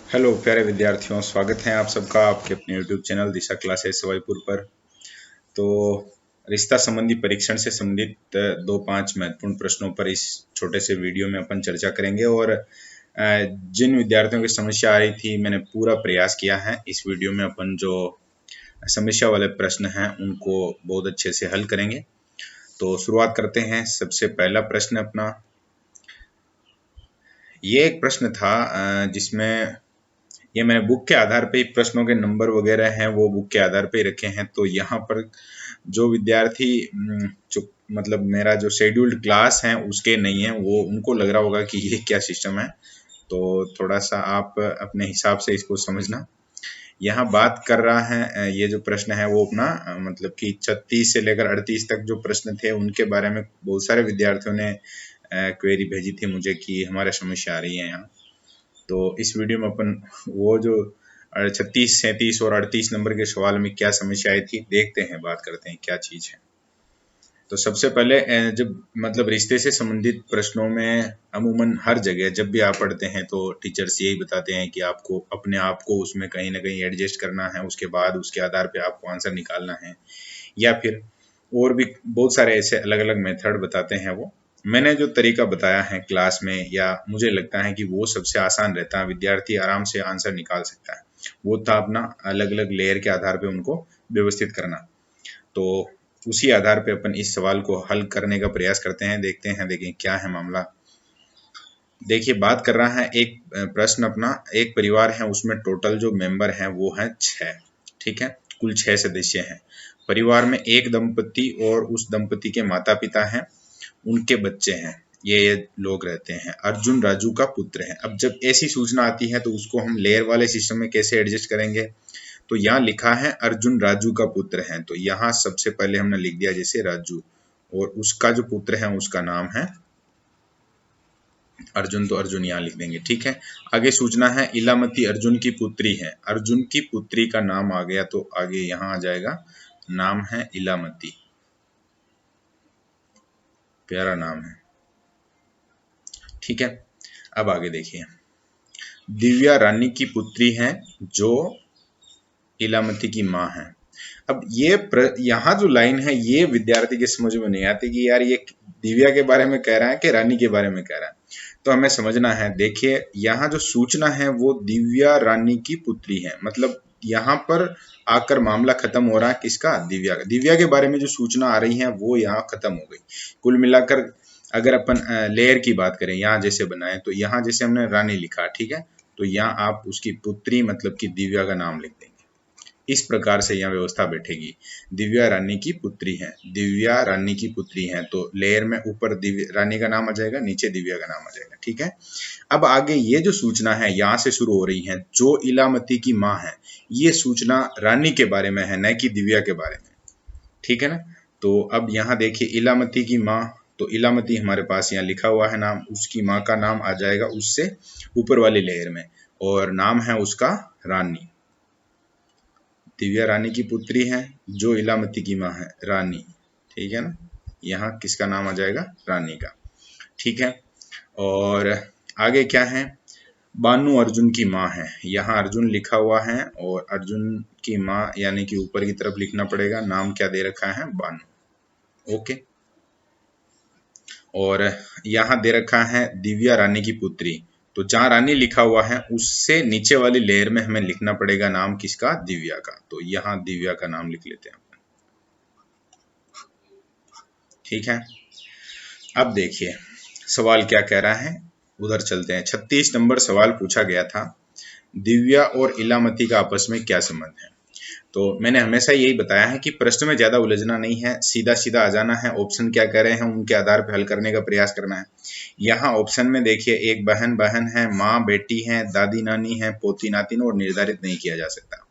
Hello प्यारे विद्यार्थियों, स्वागत है आप सबका आपके अपने YouTube चैनल दिशा क्लासेस सवाईपुर पर। तो रिश्ता संबंधी परीक्षण से संबंधित 2-5 महत्वपूर्ण प्रश्नों पर इस छोटे से वीडियो में अपन चर्चा करेंगे। और जिन विद्यार्थियों की समस्या आ रही थी, मैंने पूरा प्रयास किया है इस वीडियो में अपन जो समस्या वाले प्रश्न हैं उनको बहुत अच्छे से हल करेंगे। तो शुरुआत करते हैं। सबसे पहला प्रश्न अपना ये एक प्रश्न था जिसमें ये मैंने बुक के आधार पे प्रश्नों के नंबर वगैरह हैं वो बुक के आधार पे रखे हैं। तो यहाँ पर जो विद्यार्थी जो मतलब मेरा जो शेड्यूल्ड क्लास है उसके नहीं है, वो उनको लग रहा होगा कि ये क्या सिस्टम है। तो थोड़ा सा आप अपने हिसाब से इसको समझना। यहाँ बात कर रहा है, ये जो प्रश्न है वो अपना मतलब कि 36 से लेकर 38 तक जो प्रश्न थे उनके बारे में बहुत सारे विद्यार्थियों ने क्वेरी भेजी थी मुझे कि हमारे समस्या आ रही है यहाँ। तो इस वीडियो में अपन वो जो 36, 37 और 38 नंबर के सवाल में क्या समस्या आई थी देखते हैं, बात करते हैं क्या चीज है। तो सबसे पहले जब मतलब रिश्ते से संबंधित प्रश्नों में अमूमन हर जगह जब भी आप पढ़ते हैं तो टीचर्स यही बताते हैं कि आपको अपने आप को उसमें कहीं ना कहीं एडजस्ट करना है, उसके बाद उसके आधार पे आपको आंसर निकालना है, या फिर और भी बहुत सारे ऐसे अलग अलग मेथड बताते हैं। वो मैंने जो तरीका बताया है क्लास में, या मुझे लगता है कि वो सबसे आसान रहता है, विद्यार्थी आराम से आंसर निकाल सकता है, वो था अपना अलग अलग लेयर के आधार पे उनको व्यवस्थित करना। तो उसी आधार पे अपन इस सवाल को हल करने का प्रयास करते हैं, देखते हैं देखें क्या है मामला। देखिए बात कर रहा है एक प्रश्न अपना, एक परिवार है उसमें टोटल जो मेंबर हैं वो है 6, ठीक है, कुल 6 सदस्य हैं। परिवार में एक दंपति और उस दंपति के माता पिता हैं, उनके बच्चे हैं, ये लोग रहते हैं। अर्जुन राजू का पुत्र है। अब जब ऐसी सूचना आती है तो उसको हम लेयर वाले सिस्टम में कैसे एडजस्ट करेंगे। तो यहाँ लिखा है अर्जुन राजू का पुत्र है, तो यहाँ सबसे पहले हमने लिख दिया जैसे राजू, और उसका जो पुत्र है उसका नाम है अर्जुन, तो अर्जुन यहाँ लिख देंगे, ठीक है। आगे सूचना है इलामती अर्जुन की पुत्री है, अर्जुन की पुत्री का नाम आ गया तो आगे यहाँ आ जाएगा, नाम है इलामती, प्यारा नाम है, ठीक है। अब आगे देखिए, दिव्या रानी की पुत्री है जो इलामती की माँ है। अब ये यहाँ जो लाइन है ये विद्यार्थी के समझ में नहीं आती कि यार ये दिव्या के बारे में कह रहा है कि रानी के बारे में कह रहा है। तो हमें समझना है, देखिए यहाँ जो सूचना है वो दिव्या रानी की पुत्री है, मतलब यहाँ पर आकर मामला खत्म हो रहा है किसका, दिव्या का। दिव्या के बारे में जो सूचना आ रही है वो यहाँ खत्म हो गई। कुल मिलाकर अगर अपन लेयर की बात करें, यहाँ जैसे बनाए तो यहाँ जैसे हमने रानी लिखा, ठीक है, तो यहाँ आप उसकी पुत्री मतलब कि दिव्या का नाम लिख देंगे। इस प्रकार से यहाँ व्यवस्था बैठेगी। दिव्या रानी की पुत्री है, दिव्या रानी की पुत्री है, तो लेयर में ऊपर दिव्या रानी का नाम आ जाएगा, नीचे दिव्या का नाम आ जाएगा, ठीक है। अब आगे ये जो सूचना है यहाँ से शुरू हो रही है, जो इलामती की माँ है, ये सूचना रानी के बारे में है, न कि दिव्या के बारे में, ठीक है ना। तो अब यहाँ देखिए इलामती की माँ, तो इलामती हमारे पास यहाँ लिखा हुआ है नाम, उसकी माँ का नाम आ जाएगा उससे ऊपर वाली लेयर में, और नाम है उसका रानी। दिव्या रानी की पुत्री है, जो इलामती की माँ है रानी, ठीक है ना। यहाँ किसका नाम आ जाएगा, रानी का, ठीक है। और आगे क्या है, बानु अर्जुन की माँ है, यहाँ अर्जुन लिखा हुआ है और अर्जुन की माँ यानी कि ऊपर की तरफ लिखना पड़ेगा, नाम क्या दे रखा है, बानु, ओके। और यहाँ दे रखा है दिव्या रानी की पुत्री, तो जहां रानी लिखा हुआ है उससे नीचे वाली लेयर में हमें लिखना पड़ेगा नाम किसका, दिव्या का, तो यहाँ दिव्या का नाम लिख लेते हैं, ठीक है। अब देखिए सवाल क्या कह रहा है, उधर चलते हैं। 36 नंबर सवाल पूछा गया था, दिव्या और इलामती का आपस में क्या संबंध है। तो मैंने हमेशा यही बताया है कि प्रश्न में ज्यादा उलझना नहीं है, सीधा सीधा आ जाना है, ऑप्शन क्या कह रहे हैं उनके आधार पर हल करने का प्रयास करना है। यहाँ ऑप्शन में देखिए एक बहन है, माँ बेटी है, दादी नानी है, पोती नातिन, और निर्धारित नहीं किया जा सकता।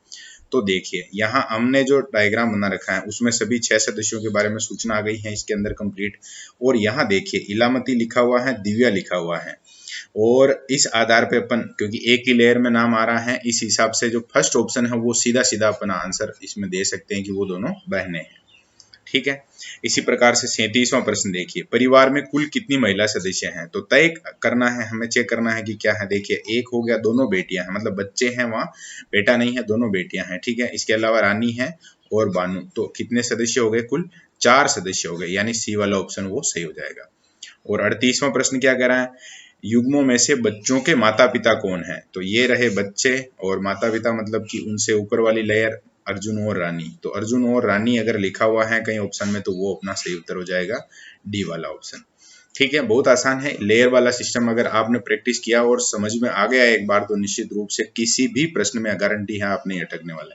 तो देखिए यहाँ हमने जो डायग्राम बना रखा है उसमें सभी 6 सदस्यों के बारे में सूचना आ गई है इसके अंदर कंप्लीट। और यहाँ देखिए इलामती लिखा हुआ है, दिव्या लिखा हुआ है, और इस आधार पे अपन क्योंकि एक ही लेयर में नाम आ रहा है, इस हिसाब से जो फर्स्ट ऑप्शन है वो सीधा सीधा अपना आंसर इसमें दे सकते हैं कि वो दोनों बहनें हैं, ठीक है। इसी प्रकार से 37वां प्रश्न देखिए, परिवार में कुल कितनी महिला सदस्य हैं? तो तय करना है, हमें चेक करना है कि क्या है। देखिए एक हो गया, दोनों बेटियां हैं, मतलब बच्चे हैं वहाँ, बेटा नहीं है, दोनों बेटियां हैं, ठीक है। इसके अलावा रानी है और बानू, तो कितने सदस्य हो गए? कुल 4 सदस्य हो गए, यानी सी वाला ऑप्शन वो सही हो जाएगा। और 38वां प्रश्न क्या कह रहा है, युग्मों में से बच्चों के माता पिता कौन है? तो ये रहे बच्चे, और माता पिता मतलब कि उनसे ऊपर वाली लेयर अर्जुन और रानी। तो अर्जुन और रानी अगर लिखा हुआ है कहीं ऑप्शन में तो वो अपना सही उत्तर हो जाएगा डी वाला ऑप्शन, ठीक है। बहुत आसान है लेयर वाला सिस्टम, अगर आपने प्रैक्टिस किया और समझ में आ गया एक बार तो निश्चित रूप से किसी भी प्रश्न में गारंटी है आप नहीं अटकने वाले।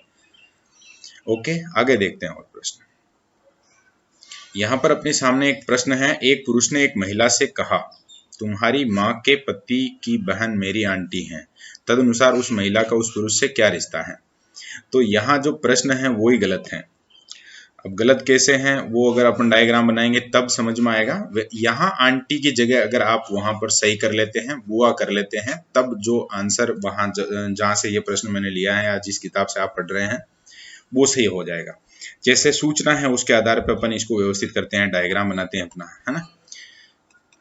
ओके, आगे देखते हैं और प्रश्न। यहाँ पर अपने सामने एक प्रश्न है, एक पुरुष ने एक महिला से कहा, तुम्हारी माँ के पति की बहन मेरी आंटी हैं, तदनुसार उस महिला का उस पुरुष से क्या रिश्ता है? तो यहाँ जो प्रश्न है वो ही गलत है। अब गलत कैसे हैं वो अगर अपन डायग्राम बनाएंगे तब समझ में आएगा। यहाँ आंटी की जगह अगर आप वहां पर सही कर लेते हैं, बुआ कर लेते हैं, तब जो आंसर वहां जहां से ये प्रश्न मैंने लिया है या जिस किताब से आप पढ़ रहे हैं वो सही हो जाएगा। जैसे सूचना है उसके आधार पर अपन इसको व्यवस्थित करते हैं, डायग्राम बनाते हैं अपना, है ना।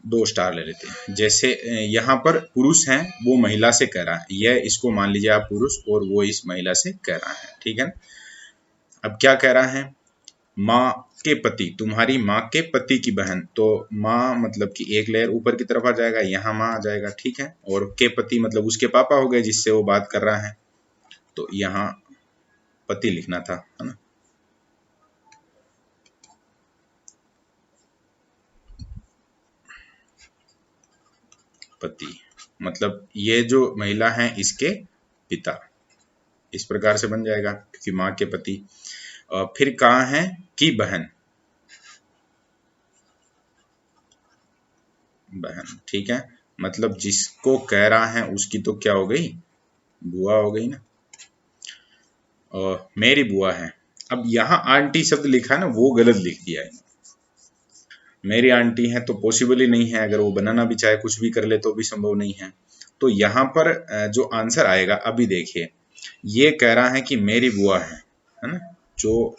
2 स्टार ले लेते हैं। जैसे यहाँ पर पुरुष है वो महिला से कह रहा है, यह इसको मान लीजिए आप पुरुष और वो इस महिला से कह रहा है, ठीक है। अब क्या कह रहा है, माँ के पति, तुम्हारी माँ के पति की बहन, तो माँ मतलब कि एक लेयर ऊपर की तरफ आ जाएगा, यहाँ माँ आ जाएगा, ठीक है। और के पति मतलब उसके पापा हो गए जिससे वो बात कर रहा है, तो यहाँ पति लिखना था, है ना। पति मतलब ये जो महिला है इसके पिता, इस प्रकार से बन जाएगा क्योंकि माँ के पति। फिर कहाँ है कि बहन, बहन, ठीक है। मतलब जिसको कह रहा है उसकी तो क्या हो गई, बुआ हो गई ना, मेरी बुआ है। अब यहाँ आंटी शब्द लिखा है ना वो गलत लिख दिया है, मेरी आंटी है तो पॉसिबल ही नहीं है, अगर वो बनाना भी चाहे कुछ भी कर ले तो भी संभव नहीं है। तो यहाँ पर जो आंसर आएगा, अभी देखिए ये कह रहा है कि मेरी बुआ है ना, जो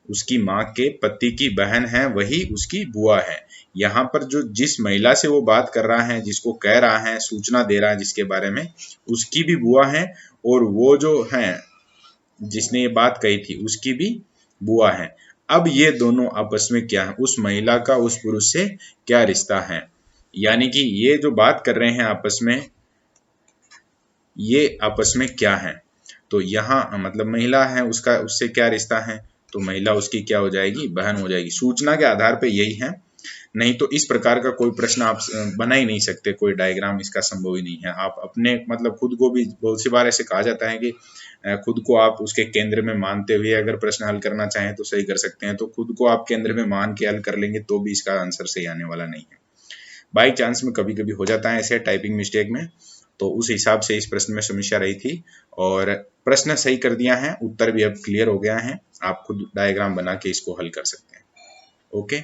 उसकी माँ के पति की बहन है वही उसकी बुआ है। यहाँ पर जो जिस महिला से वो बात कर रहा है, जिसको कह रहा है, सूचना दे रहा है जिसके बारे में, उसकी भी बुआ है, और वो जो है जिसने ये बात कही थी उसकी भी बुआ है। अब ये दोनों आपस में क्या है, उस महिला का उस पुरुष से क्या रिश्ता है, यानी कि ये जो बात कर रहे हैं आपस में, ये आपस में क्या है। तो यहाँ मतलब महिला है उसका उससे क्या रिश्ता है, तो महिला उसकी क्या हो जाएगी, बहन हो जाएगी। सूचना के आधार पे यही है, नहीं तो इस प्रकार का कोई प्रश्न आप बना ही नहीं सकते, कोई डायग्राम इसका संभव ही नहीं है। आप अपने मतलब खुद को भी, बहुत सी बार ऐसे कहा जाता है कि खुद को आप उसके केंद्र में मानते हुए अगर प्रश्न हल करना चाहें तो सही कर सकते हैं, तो खुद को आप केंद्र में मान के हल कर लेंगे तो भी इसका आंसर सही आने वाला नहीं है। बाई चांस में कभी कभी हो जाता है ऐसे टाइपिंग मिस्टेक में, तो उस हिसाब से इस प्रश्न में समस्या रही थी, और प्रश्न सही कर दिया है, उत्तर भी अब क्लियर हो गया है, आप खुद डायग्राम बना के इसको हल कर सकते हैं। ओके,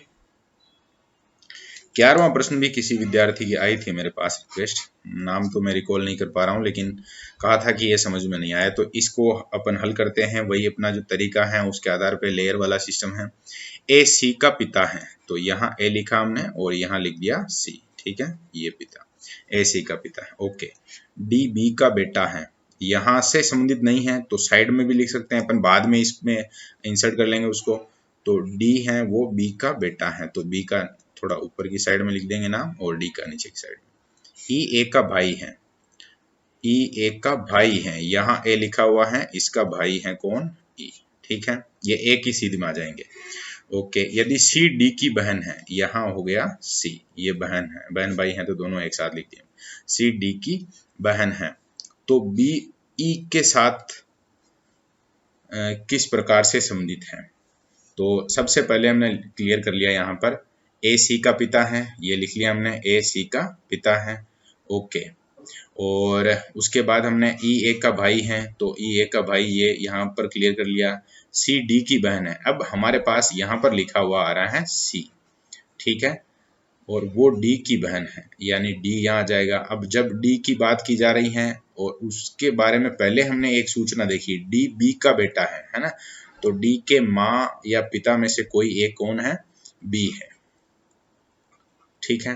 11वां प्रश्न भी किसी विद्यार्थी की आई थी मेरे पास रिक्वेस्ट, नाम तो मैं रिकॉल नहीं कर पा रहा हूँ, लेकिन कहा था कि ये समझ में नहीं आया, तो इसको अपन हल करते हैं। वही अपना जो तरीका है उसके आधार पे लेयर वाला सिस्टम है। ए सी का पिता है, तो यहाँ ए लिखा हमने और यहाँ लिख दिया सी, ठीक है, ये पिता, ए सी का पिता है। ओके, डी बी का बेटा है, यहाँ से संबंधित नहीं है तो साइड में भी लिख सकते हैं अपन, बाद में इसमें इंसर्ट कर लेंगे उसको। तो डी है वो बी का बेटा है, तो बी का थोड़ा ऊपर की साइड में लिख देंगे नाम और डी का नीचे की साइड में। ई ए का भाई है, ई ए का भाई है, यहाँ ए लिखा हुआ है, इसका भाई है कौन, ई, ठीक है, ये ए की सीध में आ जाएंगे। ओके, यदि सी डी की बहन है, यहाँ हो गया सी, ये बहन है, बहन भाई है तो दोनों एक साथ लिख दिए, सी डी की बहन है, तो बी ई के साथ किस प्रकार से संबंधित है। तो सबसे पहले हमने क्लियर कर लिया, यहाँ पर ए सी का पिता है, ये लिख लिया हमने, ए सी का पिता है। ओके, और उसके बाद हमने ई ए का भाई है, तो ई ए का भाई ये यहाँ पर क्लियर कर लिया। सी डी की बहन है, अब हमारे पास यहाँ पर लिखा हुआ आ रहा है सी, ठीक है, और वो डी की बहन है, यानी डी यहाँ आ जाएगा। अब जब डी की बात की जा रही है और उसके बारे में पहले हमने एक सूचना देखी, डी बी का बेटा है ना, तो डी के माँ या पिता में से कोई एक कौन है? बी है। ठीक है,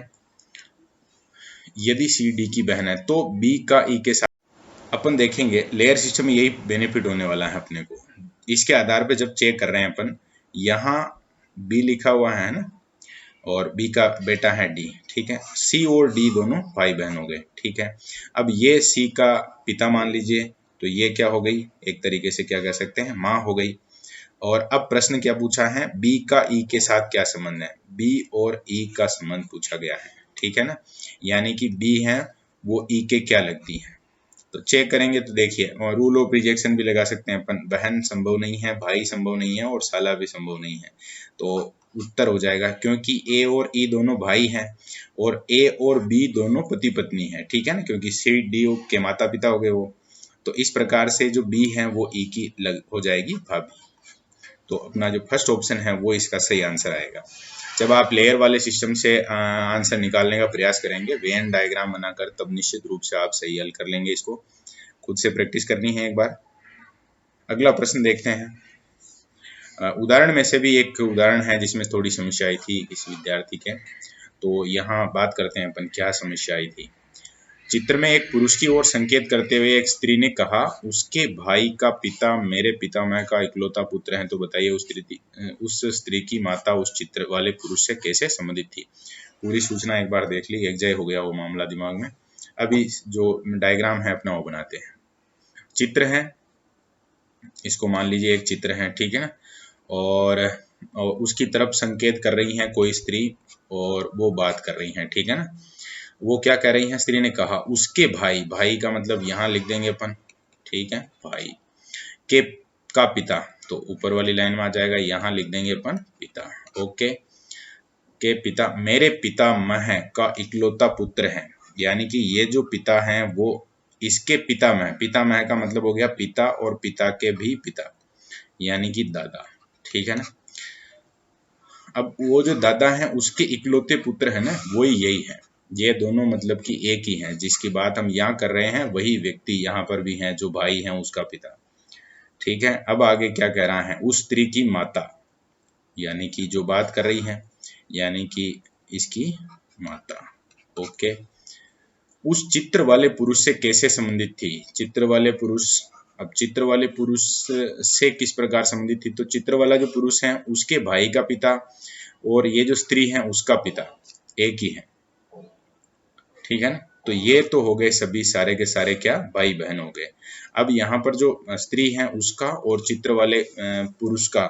यदि सी डी की बहन है तो बी का ई के साथ अपन देखेंगे लेयर सिस्टम में यही बेनिफिट होने वाला है अपने को। इसके आधार पे जब चेक कर रहे हैं अपन, यहाँ बी लिखा हुआ है ना, और बी का बेटा है डी। ठीक है, सी और डी दोनों भाई बहन हो गए। ठीक है, अब ये सी का पिता मान लीजिए, तो ये क्या हो गई? एक तरीके से क्या कह सकते हैं? माँ हो गई। और अब प्रश्न क्या पूछा है? बी का ई के साथ क्या संबंध है? बी और ई का संबंध पूछा गया है। ठीक है ना, यानी कि बी है वो ई के क्या लगती है। तो चेक करेंगे तो देखिए, और रूल ऑफ रिजेक्शन भी लगा सकते हैं अपन। बहन संभव नहीं है, भाई संभव नहीं है, और साला भी संभव नहीं है। तो उत्तर हो जाएगा, क्योंकि ए और ई दोनों भाई हैं और ए और बी दोनों पति पत्नी है। ठीक है ना, क्योंकि सी डी के माता पिता हो गए वो। तो इस प्रकार से जो बी है वो ई की हो जाएगी भाभी। तो अपना जो फर्स्ट ऑप्शन है वो इसका सही आंसर आएगा। जब आप लेयर वाले सिस्टम से आंसर निकालने का प्रयास करेंगे वेन डायग्राम बनाकर, तब निश्चित रूप से आप सही हल कर लेंगे। इसको खुद से प्रैक्टिस करनी है एक बार। अगला प्रश्न देखते हैं। उदाहरण में से भी एक उदाहरण है जिसमें थोड़ी समस्या आई थी इस विद्यार्थी के। तो यहाँ बात करते हैं अपन क्या समस्या आई थी। चित्र में एक पुरुष की ओर संकेत करते हुए एक स्त्री ने कहा, उसके भाई का पिता मेरे पितामह का इकलौता पुत्र है। तो बताइए उस स्त्री की माता उस चित्र वाले पुरुष से कैसे संबंधित थी। पूरी सूचना एक बार देख ली, एक जय हो गया वो मामला दिमाग में। अभी जो डायग्राम है अपना वो बनाते हैं। चित्र है, इसको मान लीजिए एक चित्र है। ठीक है ना, और उसकी तरफ संकेत कर रही है कोई स्त्री और वो बात कर रही है। ठीक है ना, वो क्या कह रही है? स्त्री ने कहा उसके भाई, भाई का मतलब यहाँ लिख देंगे अपन। ठीक है, भाई के का पिता, तो ऊपर वाली लाइन में आ जाएगा, यहाँ लिख देंगे अपन पिता। ओके, के पिता मेरे पितामह का इकलौता पुत्र है, यानी कि ये जो पिता हैं वो इसके पितामह, पितामह का मतलब हो गया पिता और पिता के भी पिता, यानी कि दादा। ठीक है ना, अब वो जो दादा है उसके इकलौते पुत्र है ना, वही यही है। ये दोनों मतलब कि एक ही है। जिसकी बात हम यहाँ कर रहे हैं वही व्यक्ति यहाँ पर भी है, जो भाई है उसका पिता। ठीक है, अब आगे क्या कह रहा है? उस स्त्री की माता, यानी कि जो बात कर रही है, यानी कि इसकी माता। ओके, उस चित्र वाले पुरुष से कैसे संबंधित थी? चित्र वाले पुरुष, अब चित्र वाले पुरुष से किस प्रकार संबंधित थी? तो चित्र वाला जो पुरुष है उसके भाई का पिता और ये जो स्त्री है उसका पिता एक ही है। ठीक है ना, तो ये तो हो गए सभी सारे के सारे क्या? भाई बहन हो गए। अब यहाँ पर जो स्त्री है उसका और चित्र वाले पुरुष का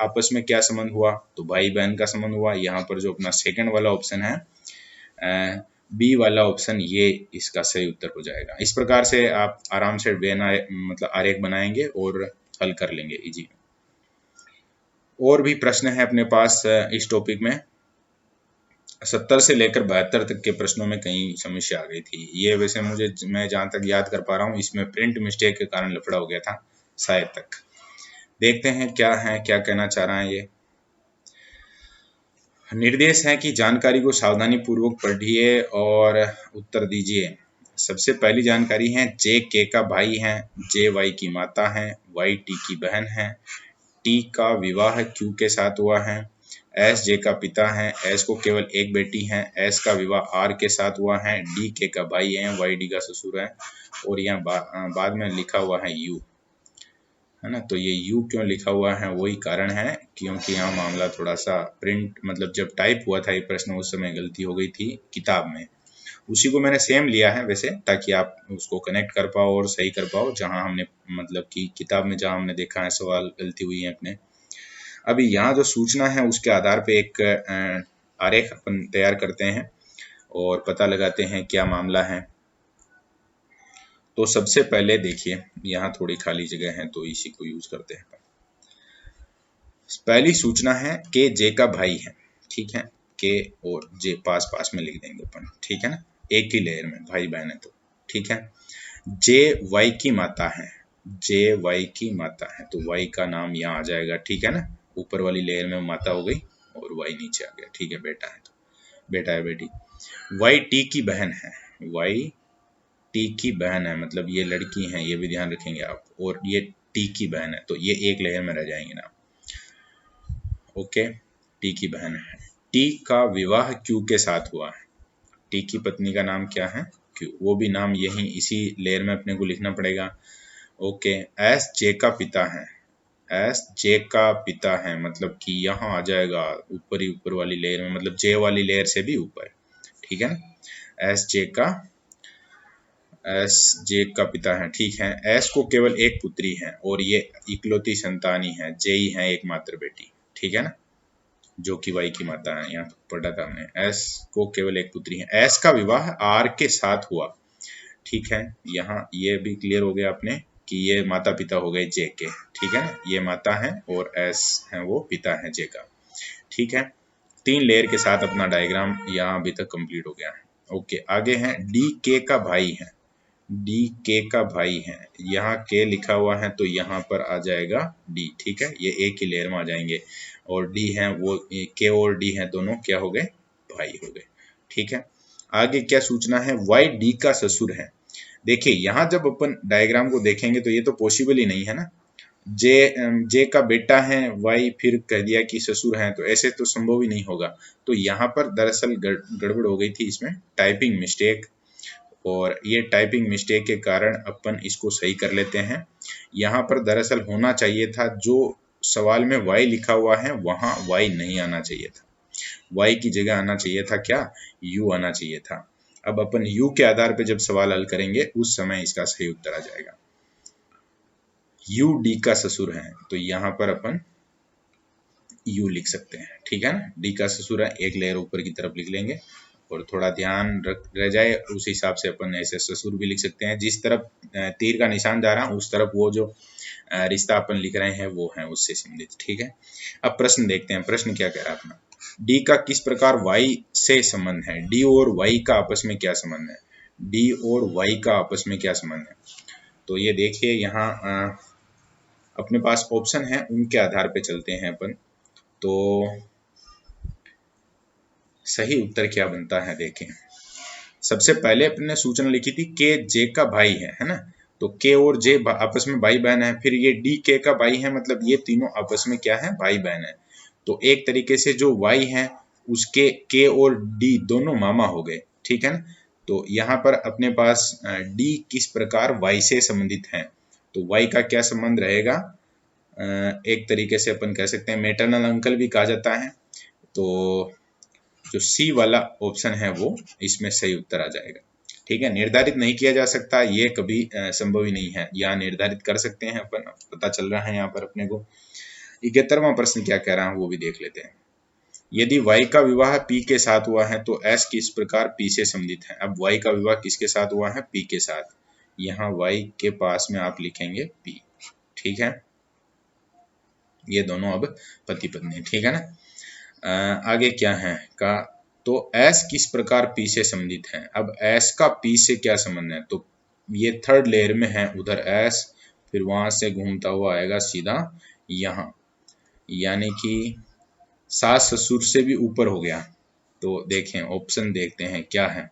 आपस में क्या संबंध हुआ? तो भाई बहन का संबंध हुआ। यहाँ पर जो अपना सेकंड वाला ऑप्शन है, बी वाला ऑप्शन, ये इसका सही उत्तर हो जाएगा। इस प्रकार से आप आराम से मतलब आरेख बनाएंगे और हल कर लेंगे इजी। और भी प्रश्न है अपने पास इस टॉपिक में। 70 से लेकर 72 तक के प्रश्नों में कहीं समस्या आ गई थी। ये वैसे मैं जहाँ तक याद कर पा रहा हूँ इसमें प्रिंट मिस्टेक के कारण लफड़ा हो गया था शायद तक। देखते हैं क्या कहना चाह रहा है ये। निर्देश है कि जानकारी को सावधानी पूर्वक पढ़िए और उत्तर दीजिए। सबसे पहली जानकारी है जे के का भाई है, जे वाई की माता है, वाई टी की बहन है, टी का विवाह क्यू के साथ हुआ है, एस जे का पिता है, एस को केवल एक बेटी है, एस का विवाह आर के साथ हुआ है, डी के का भाई है, वाई डी का ससुर है, और यहाँ बाद में लिखा हुआ है यू, है ना। तो ये यू क्यों लिखा हुआ है? वही कारण है क्योंकि यहाँ मामला थोड़ा सा प्रिंट मतलब जब टाइप हुआ था ये प्रश्न उस समय गलती हो गई थी किताब में। उसी को मैंने सेम लिया है वैसे, ताकि आप उसको कनेक्ट कर पाओ और सही कर पाओ। जहाँ हमने मतलब कि किताब में जहाँ हमने देखा है सवाल गलती हुई है अपने। अभी यहाँ जो सूचना है उसके आधार पे एक आरेख अपन तैयार करते हैं और पता लगाते हैं क्या मामला है। तो सबसे पहले देखिए यहाँ थोड़ी खाली जगह है तो इसी को यूज करते हैं। पहली सूचना है के जे का भाई है। ठीक है, के और जे पास पास में लिख देंगे अपन। ठीक है ना, एक ही लेयर में भाई बहन है तो। ठीक है, जे वाई की माता है, जे वाई की माता है तो वाई का नाम यहाँ आ जाएगा। ठीक है ना, ऊपर वाली लेयर में माता हो गई और वाई नीचे आ गया। ठीक है, बेटा है तो बेटा है बेटी। वाई टी की बहन है, वाई टी की बहन है मतलब ये लड़की है, ये भी ध्यान रखेंगे आप। और ये टी की बहन है, तो ये एक लेयर में रह जाएंगे ना। ओके, टी की बहन है। टी का विवाह क्यू के साथ हुआ है। टी की पत्नी का नाम क्या है? क्यू। वो भी नाम यही इसी लेयर में अपने को लिखना पड़ेगा। ओके, एस जे का पिता है। एस जे का पिता है मतलब कि यहाँ आ जाएगा ऊपर ही ऊपर वाली लेयर में, मतलब जे वाली लेयर से भी ऊपर। ठीक है ना। एस जे का पिता है। ठीक है, एस को केवल एक पुत्री है और ये इकलौती संतानी है। जे ही है एकमात्र बेटी। ठीक है ना, जो कि वाई की माता है। यहाँ पढ़ा था हमने, एस को केवल एक पुत्री है। एस का विवाह आर के साथ हुआ। ठीक है, यहाँ ये भी क्लियर हो गया आपने कि ये माता पिता हो गए जे के। ठीक है ना, ये माता है और एस है वो पिता है जे का। ठीक है, 3 लेयर के साथ अपना डायग्राम यहाँ अभी तक कंप्लीट हो गया है। ओके, आगे है डी के का भाई है। डी के का भाई है, यहाँ के लिखा हुआ है तो यहाँ पर आ जाएगा डी। ठीक है, ये एक ही लेयर में आ जाएंगे और डी है वो, के और डी है दोनों क्या हो गए? भाई हो गए। ठीक है, आगे क्या सूचना है? वाई डी का ससुर है। देखिए यहाँ जब अपन डायग्राम को देखेंगे तो ये तो पॉसिबल ही नहीं है ना। जे का बेटा है, वाई फिर कह दिया कि ससुर है, तो ऐसे तो संभव ही नहीं होगा। तो यहाँ पर दरअसल गड़बड़ हो गई थी इसमें, टाइपिंग मिस्टेक, और ये टाइपिंग मिस्टेक के कारण अपन इसको सही कर लेते हैं। यहाँ पर दरअसल होना चाहिए था, जो सवाल में y लिखा हुआ है वहाँ y नहीं आना चाहिए था। y की जगह आना चाहिए था क्या? u आना चाहिए था। अब अपन u के आधार पे जब सवाल हल करेंगे उस समय इसका सही उत्तर आ जाएगा। u d का ससुर है, तो यहाँ पर अपन u लिख सकते हैं। ठीक है ना, d का ससुर है, एक लेयर ऊपर की तरफ लिख लेंगे और थोड़ा ध्यान रह जाए उस हिसाब से अपन ऐसे ससुर भी लिख सकते हैं। जिस तरफ तीर का निशान जा रहा है उस तरफ वो जो रिश्ता अपन लिख रहे हैं वो है उससे संबंधित। ठीक है, अब प्रश्न देखते हैं। प्रश्न क्या कह रहा है अपना? डी का किस प्रकार वाई से संबंध है? डी और वाई का आपस में क्या संबंध है? डी और वाई का आपस में क्या संबंध है? तो ये देखिए यहाँ अपने पास ऑप्शन है, उनके आधार पे चलते हैं अपन। तो सही उत्तर क्या बनता है देखें। सबसे पहले अपन ने सूचना लिखी थी के जे का भाई है ना, तो के और जे आपस में भाई बहन है। फिर ये डी के का भाई है, मतलब ये तीनों आपस में क्या है? भाई बहन है। तो एक तरीके से जो वाई है उसके के और डी दोनों मामा हो गए। ठीक है ना, तो यहाँ पर अपने पास डी किस प्रकार वाई से संबंधित है, तो वाई का क्या संबंध रहेगा? एक तरीके से अपन कह सकते हैं मैटरनल अंकल भी कहा जाता है। तो जो सी वाला ऑप्शन है वो इसमें सही उत्तर आ जाएगा। ठीक है, निर्धारित नहीं किया जा सकता, ये कभी संभव ही नहीं है। यहाँ निर्धारित कर सकते हैं अपन, पता चल रहा है यहाँ पर अपने को। 71वां प्रश्न क्या कह रहा है वो भी देख लेते हैं। यदि y का विवाह p के साथ हुआ है तो s किस प्रकार p से संबंधित है? अब y का विवाह किसके साथ हुआ है? p के साथ। यहाँ y के पास में आप लिखेंगे p। ठीक है, ये दोनों अब पति पत्नी। ठीक है ना। आगे क्या है का, तो S किस प्रकार P से संबंधित है? अब S का P से क्या संबंध है? तो ये थर्ड लेयर में है उधर S, फिर वहां से घूमता हुआ आएगा सीधा यहाँ, यानी कि सास ससुर से भी ऊपर हो गया। तो देखें ऑप्शन देखते हैं क्या है।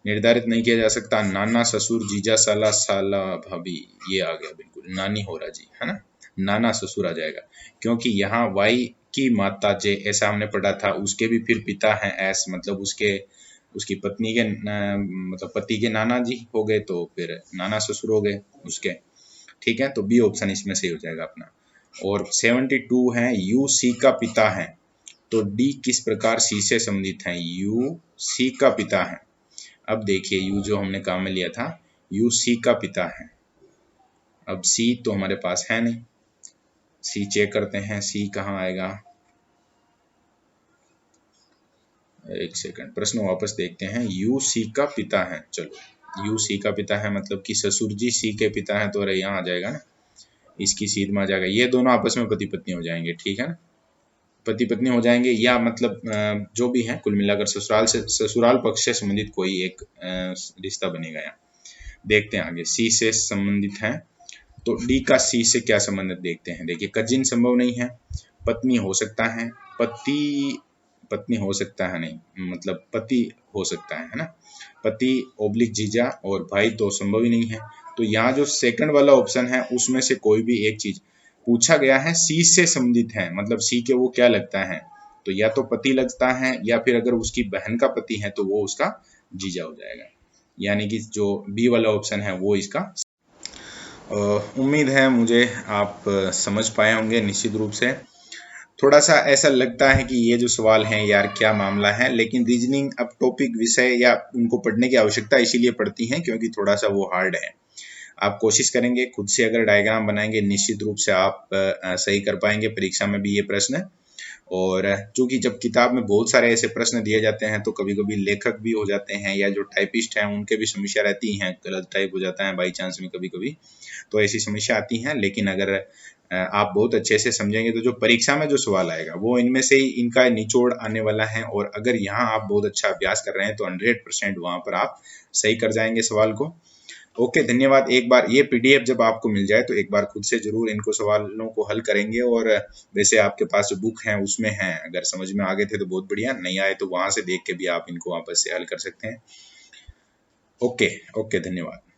निर्धारित नहीं किया जा सकता, नाना ससुर जीजा साला साला भाभी, ये आ गया बिल्कुल नानी हो रहा जी, है ना, नाना ससुर आ जाएगा। क्योंकि यहाँ वाई की माता जे, ऐसा हमने पढ़ा था, उसके भी फिर पिता हैं एस, मतलब उसकी पत्नी के मतलब पति के नाना जी हो गए, तो फिर नाना ससुर हो गए उसके। ठीक है, तो बी ऑप्शन इसमें सही हो जाएगा अपना। और 72 है यू सी का पिता है, तो डी किस प्रकार सी से संबंधित है? यू सी का पिता है। अब देखिए यू जो हमने काम में लिया था, यू सी का पिता है। अब सी तो हमारे पास है नहीं, सी चेक करते हैं, सी कहाँ आएगा? एक सेकंड, प्रश्न वापस देखते हैं। यू सी का पिता है, चलो यू सी का पिता है मतलब कि ससुर जी सी के पिता है, तो अरे यहाँ आ जाएगा ना, इसकी सीध में आ जाएगा। ये दोनों आपस में पति पत्नी हो जाएंगे। ठीक है ना, पति पत्नी हो जाएंगे, या मतलब जो भी है कुल मिलाकर ससुराल पक्ष से संबंधित कोई एक रिश्ता बनेगा। यहाँ देखते हैं आगे, सी से संबंधित है, तो डी का सी से क्या संबंध देखते हैं। देखिए कजिन संभव नहीं है, पत्नी हो सकता है, पत्नी हो सकता है नहीं, मतलब पति हो सकता है ना, पति ओब्लिक जीजा, और भाई तो संभव ही नहीं है। तो यहाँ जो सेकंड वाला ऑप्शन है उसमें से कोई भी एक चीज पूछा गया है सी से संबंधित है, मतलब सी के वो क्या लगता है, तो या तो पति लगता है या फिर अगर उसकी बहन का पति है तो वो उसका जीजा हो जाएगा। यानी कि जो बी वाला ऑप्शन है वो इसका। उम्मीद है मुझे आप समझ पाए होंगे निश्चित रूप से। थोड़ा सा ऐसा लगता है कि ये जो सवाल हैं यार क्या मामला है, लेकिन रीजनिंग अब टॉपिक विषय या उनको पढ़ने की आवश्यकता इसीलिए पड़ती है क्योंकि थोड़ा सा वो हार्ड है। आप कोशिश करेंगे खुद से अगर डायग्राम बनाएंगे निश्चित रूप से आप सही कर पाएंगे परीक्षा में भी ये प्रश्न। और चूंकि जब किताब में बहुत सारे ऐसे प्रश्न दिए जाते हैं तो कभी कभी लेखक भी हो जाते हैं या जो टाइपिस्ट हैं उनके भी समस्या रहती हैं, गलत टाइप हो जाता है बाई चांस में कभी कभी, तो ऐसी समस्या आती हैं। लेकिन अगर आप बहुत अच्छे से समझेंगे तो जो परीक्षा में जो सवाल आएगा वो इनमें से ही इनका निचोड़ आने वाला है। और अगर यहाँ आप बहुत अच्छा अभ्यास कर रहे हैं तो 100% वहां पर आप सही कर जाएंगे सवाल को। ओके, धन्यवाद। एक बार ये पीडीएफ जब आपको मिल जाए तो एक बार खुद से जरूर इनको सवालों को हल करेंगे। और वैसे आपके पास जो बुक है उसमें है, अगर समझ में आ गए थे तो बहुत बढ़िया, नहीं आए तो वहां से देख के भी आप इनको वापस से हल कर सकते हैं। ओके ओके, धन्यवाद।